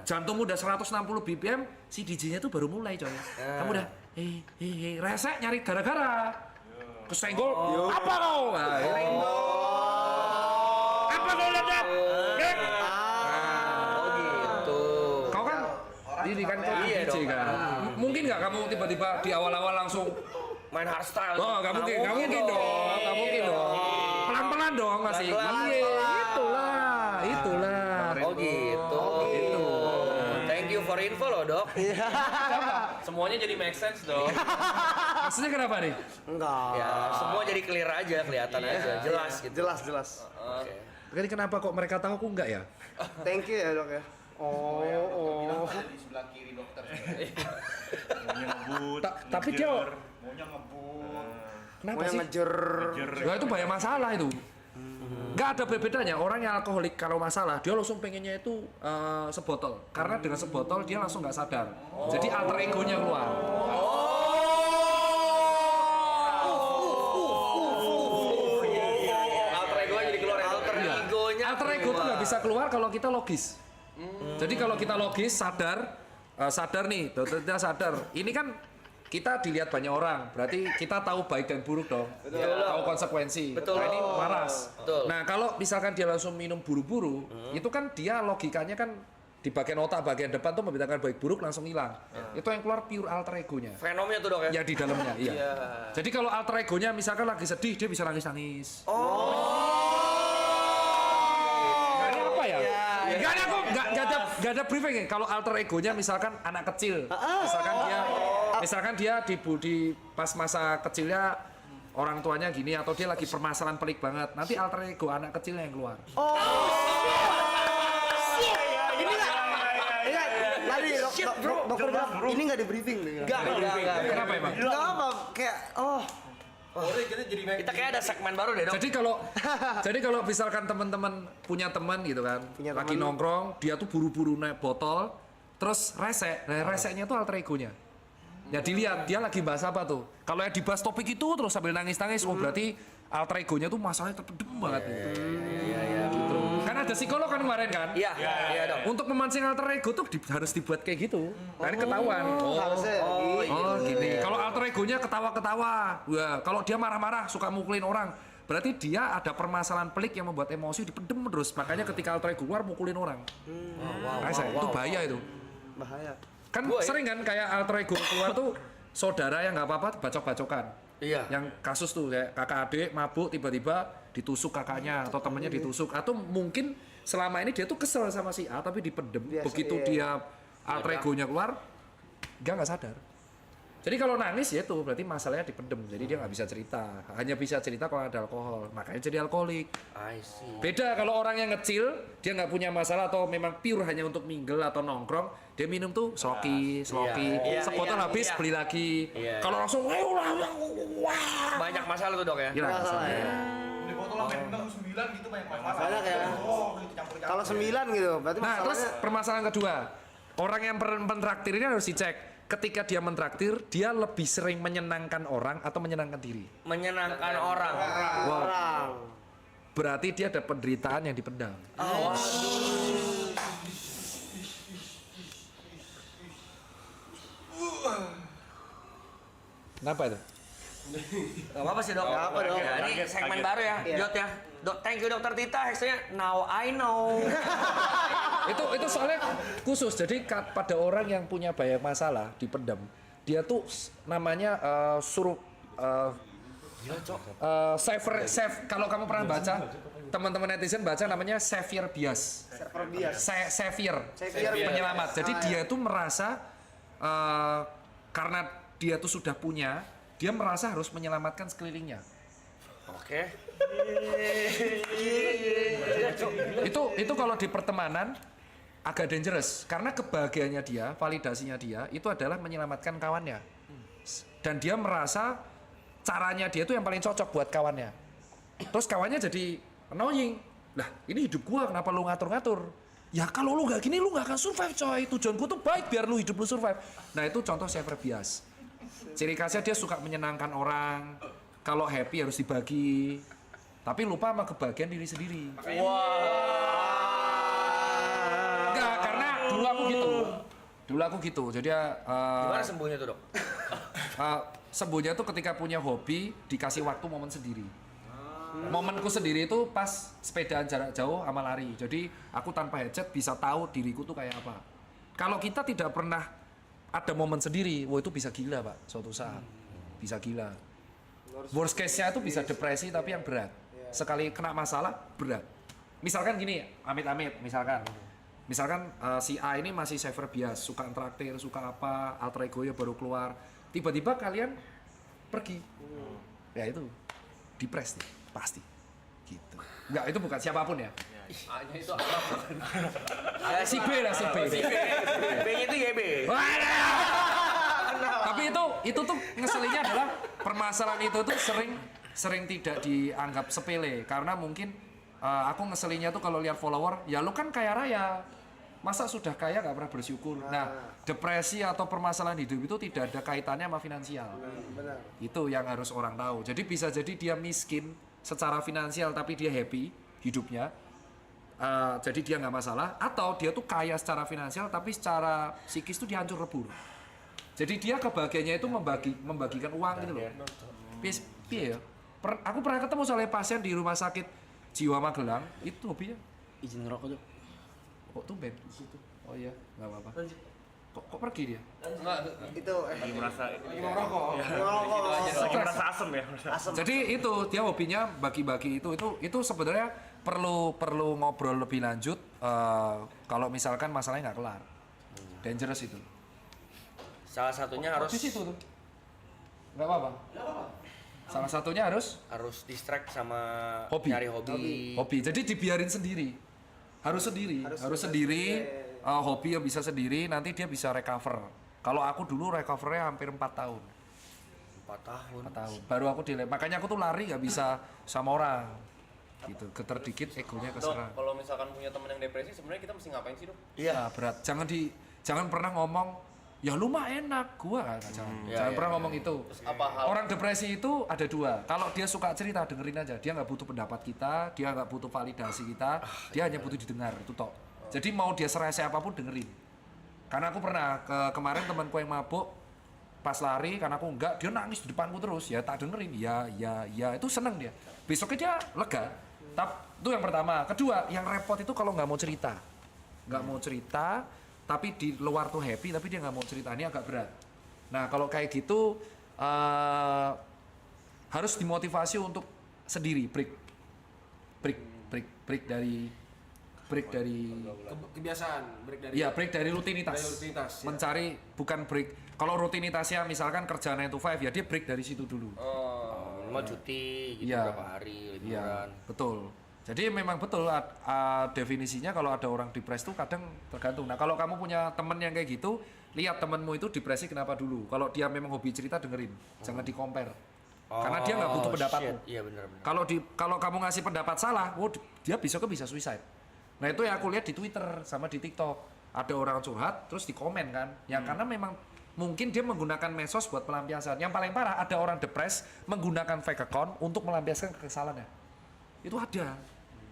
Jantung udah 160 BPM, si DJ-nya tuh baru mulai coy. Kamu udah resek nyari gara-gara. Kesenggol, apa kau? Apa kau lihat? Gitu. Kau kan ini kan kau DJ kan. Mungkin nggak kamu tiba-tiba di awal-awal langsung main hardstyle? oh nggak mungkin dong. Pelan-pelan dong masih. Iya, itulah. Oh gitu. Thank you for info loh dok. Semuanya jadi make sense dong. Maksudnya kenapa nih? Enggak. Ya semua jadi clear aja, kelihatan aja, jelas gitu. Jelas. Oke. Jadi kenapa kok mereka tahu aku enggak ya? Thank you ya dok ya. Oh. Di sebelah kiri dokter. Maunya ngebut. Tapi ngejer. dia- maunya ngebut. Kenapa Mau yang sih? ngejer. Ngejer. Nah, itu banyak masalah itu. Nggak ada bedanya orang yang alkoholik kalau masalah dia langsung pengennya itu sebotol karena dengan sebotol dia langsung nggak sadar jadi alter egonya keluar. Alter ego jadi keluar ya. Alter ego tuh nggak bisa keluar kalau kita logis. Jadi kalau kita logis sadar nih, kita sadar ini kan kita dilihat banyak orang, berarti kita tahu baik dan buruk dong. Tahu konsekuensi. Betul. Nah, ini waras. Betul. Nah, kalau misalkan dia langsung minum buru-buru, itu kan dia logikanya kan di bagian otak bagian depan tuh membedakan baik buruk langsung hilang. Itu yang keluar pure alter egonya. Fenomnya tuh dok ya. Ya di dalamnya, iya. Jadi kalau alter egonya misalkan lagi sedih, dia bisa nangis-nangis. Nah, ini apa ya? Gak ada kok, gak ada briefing ya. Kalau alter egonya misalkan anak kecil, misalkan dia di pas masa kecilnya orang tuanya gini atau dia lagi permasalahan pelik banget, nanti alter ego anak kecilnya yang keluar. Tadi dokter bilang ini nggak di briefing nih. Enggak. Kenapa emang? Nggak apa kayak Kita kayak ada segmen baru deh dok. Jadi kalau misalkan teman-teman punya teman gitu kan, Punya lagi teman. nongkrong, dia tuh buru-buru naik botol, terus resek, nah reseknya tuh alter egonya. Ya dilihat dia lagi bahas apa tuh. Kalau yang dibahas topik itu terus sambil nangis-nangis, oh berarti alter egonya tuh masalahnya terpendam banget. Gitu. Kan ada psikolog kan kemarin kan? Iya dok. Untuk memancing alter ego tuh harus dibuat kayak gitu. Nah, ini ketahuan. harusnya Gini. Kalau alter egonya ketawa-ketawa. Wah, kalau dia marah-marah suka mukulin orang, berarti dia ada permasalahan pelik yang membuat emosi dipendem terus. Makanya ketika alter ego keluar mukulin orang. Itu bahaya itu. bahaya. Kan sering kan kayak alter ego keluar tuh saudara yang nggak apa-apa bacok-bacokan. Iya. Yang kasus tuh kayak kakak adik mabuk tiba-tiba ditusuk kakaknya atau temennya ditusuk atau mungkin selama ini dia tuh kesel sama si A tapi dipendem. Biasa, Begitu iya. dia alter egonya keluar dia nggak sadar. Jadi kalau nangis ya itu berarti masalahnya dipendem. Jadi dia nggak bisa cerita. Hanya bisa cerita kalau ada alkohol. Makanya jadi alkoholik. I see. Beda kalau orang yang kecil, dia nggak punya masalah atau memang pure hanya untuk mingle atau nongkrong, dia minum tuh sloki, Iya, sebotol iya, habis iya. beli lagi. Iya, Kalau langsung, Banyak masalah tuh dok ya. gila. Masalah ya. Di botol sampai 6 9 gitu banyak masalah. Banyak ya. Gitu campur-campur. Kalau 9 gitu, berarti Nah, terus masalahnya permasalahan kedua, orang yang mentraktir ini harus dicek. Ketika dia mentraktir, dia lebih sering menyenangkan orang atau menyenangkan diri. Menyenangkan orang. orang. Berarti dia ada penderitaan yang dipendam. Kenapa itu? Gak apa-apa sih dok. Gak apa, Dok. Ya, ini segmen baru ya. Iya. Jot ya. Dok, thank you dokter Tita. Hashtagnya Now I Know. itu soalnya khusus. Jadi pada orang yang punya banyak masalah dipendam, dia tuh namanya kalau kamu pernah baca, teman-teman netizen baca namanya savior bias. Server bias. Savior Savior penyelamat. bias. Jadi Ah, dia iya. tuh merasa karena dia tuh sudah punya, dia merasa harus menyelamatkan sekelilingnya. Oke. Itu kalau di pertemanan agak dangerous karena kebahagiaannya dia, validasinya dia itu adalah menyelamatkan kawannya. Dan dia merasa caranya dia itu yang paling cocok buat kawannya. Terus kawannya jadi annoying. Lah, ini hidup gua kenapa lu ngatur-ngatur? Ya kalau lu nggak gini lu nggak akan survive coy. Tujuan gua tuh baik biar lu hidup lu survive. Nah, itu contoh savior bias. Ciri khasnya dia suka menyenangkan orang. Kalau happy harus dibagi. Tapi lupa sama kebahagiaan diri sendiri. Enggak, karena dulu aku Dulu aku gitu. Jadi Gimana sembuhnya tuh, Dok? sembuhnya tuh ketika punya hobi dikasih waktu momen sendiri. Momenku sendiri itu pas sepedaan jarak jauh sama lari. Jadi aku tanpa headset bisa tahu diriku tuh kayak apa. Kalau kita tidak pernah ada momen sendiri, wah itu bisa gila Pak, suatu saat. Bisa gila. Worst case-nya itu bisa depresi tapi yang berat. Sekali kena masalah, berat. Misalkan gini, amit-amit, misalkan si A ini masih saver bias, suka traktir, suka apa, alter ego-nya baru keluar. Tiba-tiba kalian pergi. Ya itu, depres nih. Pasti gitu. Enggak, itu bukan siapapun ya. A-nya itu apa? Si B lah, si B. B-nya itu YB. Tapi itu tuh ngeselinnya adalah permasalahan itu tuh sering tidak dianggap sepele karena mungkin aku ngeselinnya tuh kalau lihat follower, ya lu kan kaya raya. Masa sudah kaya gak pernah bersyukur. Nah, depresi atau permasalahan hidup itu tidak ada kaitannya sama finansial. Benar. Itu yang harus orang tahu. Jadi bisa jadi dia miskin secara finansial tapi dia happy hidupnya, jadi dia nggak masalah, atau dia tuh kaya secara finansial tapi secara psikis tuh dia hancur lebur. Jadi dia kebahagiaannya itu membagikan uang gitu loh. Piye ya? Aku pernah ketemu soalnya pasien di rumah sakit jiwa Magelang, itu hobinya Izin ngerokok tuh. kok tumben di situ. Oh iya, nggak apa-apa. Kok pergi dia? Itu Lagi merasa ngerokok. lagi merasa asem ya. Asam. Jadi itu dia hobinya bagi-bagi itu sebenarnya perlu ngobrol lebih lanjut kalau misalkan masalahnya nggak kelar. Dangerous itu. Salah satunya harus Di situ tuh. Nggak apa-apa. Salah satunya harus distract sama Hobi. nyari hobi. hobi. Jadi dibiarin sendiri. Harus sendiri. Hobi yang bisa sendiri, nanti dia bisa recover. Kalau aku dulu recovernya hampir 4 tahun. 4 tahun. 4 tahun. Baru aku makanya aku tuh lari nggak bisa sama orang. Gitu, getar dikit egonya Dok, keserang. kalau misalkan punya teman yang depresi, sebenarnya kita mesti ngapain sih, Dok? Iya, berat. Jangan pernah ngomong, ya lu mah enak, gua nggak, jangan. Ya, Jangan ya, pernah ya. ngomong itu. Apa hal? Orang depresi itu ada dua. Kalau dia suka cerita, dengerin aja. Dia nggak butuh pendapat kita, dia nggak butuh validasi kita, dia hanya butuh didengar, itu tok. Jadi mau dia serese apapun dengerin. Karena aku pernah kemarin temanku yang mabuk pas lari, karena aku enggak, dia nangis di depanku terus. Ya tak dengerin, ya itu seneng dia. Besoknya dia lega. Itu yang pertama. Kedua, yang repot itu kalau nggak mau cerita. Nggak mau cerita, tapi di luar tuh happy, tapi dia nggak mau cerita. Ini agak berat. Nah kalau kayak gitu harus dimotivasi untuk sendiri, break dari kebiasaan, break dari iya, break dari rutinitas. Dari rutinitas, ya. Mencari bukan break. Kalau rutinitasnya misalkan kerja 9 to 5 ya dia break dari situ dulu. Mau cuti gitu Iya. berapa hari Iya, liburan. betul. Jadi memang betul definisinya kalau ada orang depres tuh kadang tergantung. Nah, kalau kamu punya temen yang kayak gitu, lihat temenmu itu depresi kenapa dulu. Kalau dia memang hobi cerita dengerin, jangan di-compare. Karena dia nggak butuh pendapatmu. Shit. Iya benar-benar. Kalau kamu ngasih pendapat salah, dia besoknya bisa suicide. Nah itu yang aku lihat di Twitter sama di TikTok. Ada orang curhat terus di komen kan. Yang karena memang mungkin dia menggunakan medsos buat pelampiasan. Yang paling parah ada orang depres menggunakan fake account untuk melampiaskan kekesalannya. Itu ada.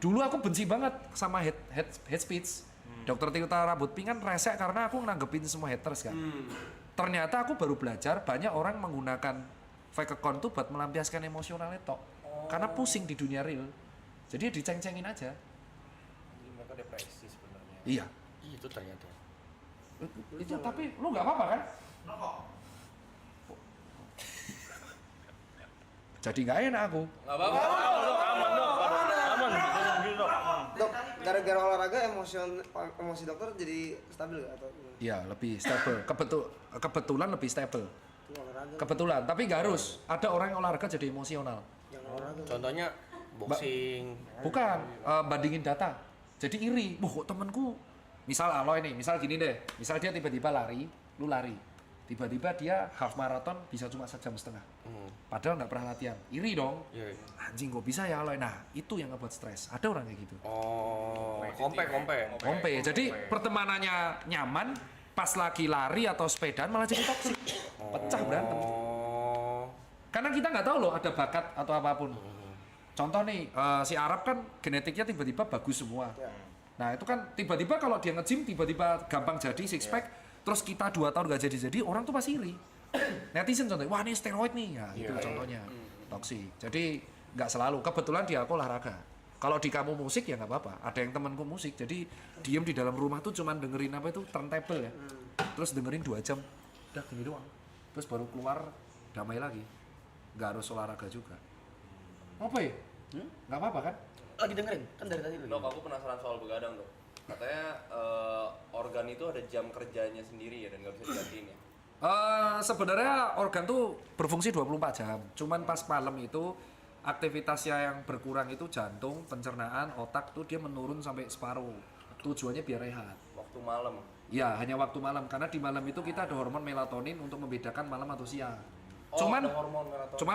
Dulu aku benci banget sama hate speech. Dokter Tirta Rambut Pink kan resek karena aku nanggepin semua haters kan. Ternyata aku baru belajar banyak orang menggunakan fake account tuh buat melampiaskan emosionalnya tok. Karena pusing di dunia real. Jadi diceng-cengin aja. Jadi mereka depresi sebenarnya. Iya. Itu ternyata. Itu tapi lu nggak apa-apa kan? Jadi nggak enak aku. Nggak apa-apa. Aman dok, aman. Dok. Dok, gara-gara olahraga emosi dokter jadi stabil gak atau gimana? Iya, lebih stable. Kebetulan lebih stable. Itu olahraga Kebetulan, tapi nggak harus. Ada orang yang olahraga jadi emosional. yang olahraga. Contohnya boxing. Bukan, bandingin data. Jadi iri. Kok temenku, misal Aloy nih, misal gini deh. Misal dia tiba-tiba lari, lu lari. Tiba-tiba dia half marathon bisa cuma 1,5 jam. Padahal nggak pernah latihan. Iri dong. Iya. Anjing kok bisa ya Aloy. Nah, itu yang ngebuat stres. Ada orang kayak gitu. Oh, kompe. Kompe. Jadi pertemanannya nyaman, pas lagi lari atau sepedaan malah jadi toksik. Pecah berantem. Oh. Karena kita nggak tahu loh ada bakat atau apapun. Contoh nih, si Arab kan genetiknya tiba-tiba bagus semua. Nah itu kan tiba-tiba kalau dia nge-gym tiba-tiba gampang jadi six pack. terus kita 2 tahun gak jadi-jadi, orang tuh pasti iri. Netizen contohnya, wah ini steroid nih, ya itu contohnya. Toksik. Jadi nggak selalu. Kebetulan di aku olahraga. Kalau di kamu musik ya nggak apa-apa. Ada yang temanku musik, jadi diem di dalam rumah tuh cuman dengerin apa itu turntable ya. Terus dengerin 2 jam, udah gini doang. Terus baru keluar damai lagi. Nggak harus olahraga juga. Apa ya? Nggak apa-apa kan? Lagi dengerin kan dari tadi. Dok, aku penasaran soal begadang dok. Katanya organ itu ada jam kerjanya sendiri ya dan nggak bisa digantiin ya. Sebenarnya organ tuh berfungsi 24 jam. Cuman pas malam itu aktivitasnya yang berkurang itu jantung, pencernaan, otak tuh dia menurun sampai separuh. Tujuannya biar rehat. Waktu malam. Ya, hanya waktu malam karena di malam itu kita ada hormon melatonin untuk membedakan malam atau siang. Oh, ada hormon melatonin. Cuman